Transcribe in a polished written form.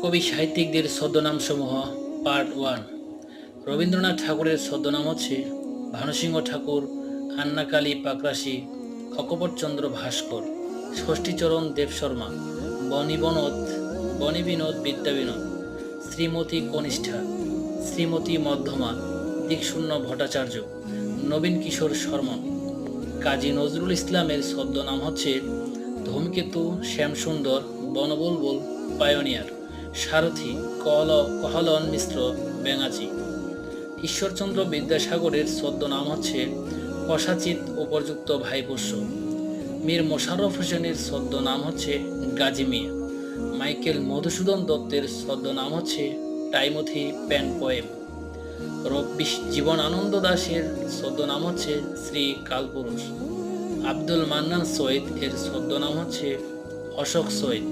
কবি সাহিত্যিকদের ছদ্মনামসমূহ পার্ট 1। রবীন্দ্রনাথ ঠাকুরের ছদ্মনাম হচ্ছে ভানুসিংহ ঠাকুর, আন্নাকালী পাকরাশি, অকপটচন্দ্র ভাস্কর, ষষ্ঠীচরণ দেবশর্মা, বনি বিনোদ বিদ্যাবিনোদ, শ্রীমতী কনিষ্ঠা, শ্রীমতী মধ্যমা, দিকশূন্য ভট্টাচার্য, নবীন কিশোর শর্মা। কাজী নজরুল ইসলামের ছদ্মনাম হচ্ছে ধূমকেতু, শ্যামসুন্দর, বনবুলবুল, পায়োনিয়ার, সারথি, কহলন মিশ্র, ব্যাঙাচি। ঈশ্বরচন্দ্র বিদ্যাসাগরের ছদ্মনাম হচ্ছে কসাচিৎ উপর্যুক্ত ভাইপোষ্য। মীর মোশাররফ হোসেনের ছদ্মনাম হচ্ছে গাজী মিয়া। মাইকেল মধুসূদন দত্তের ছদ্মনাম হচ্ছে টাইমোথি পেন পোয়েম। জীবনানন্দ দাশের ছদ্মনাম হচ্ছে শ্রী কালপুরুষ। আব্দুল মান্নান সৈয়দ এর ছদ্মনাম হচ্ছে অশোক সৈয়দ।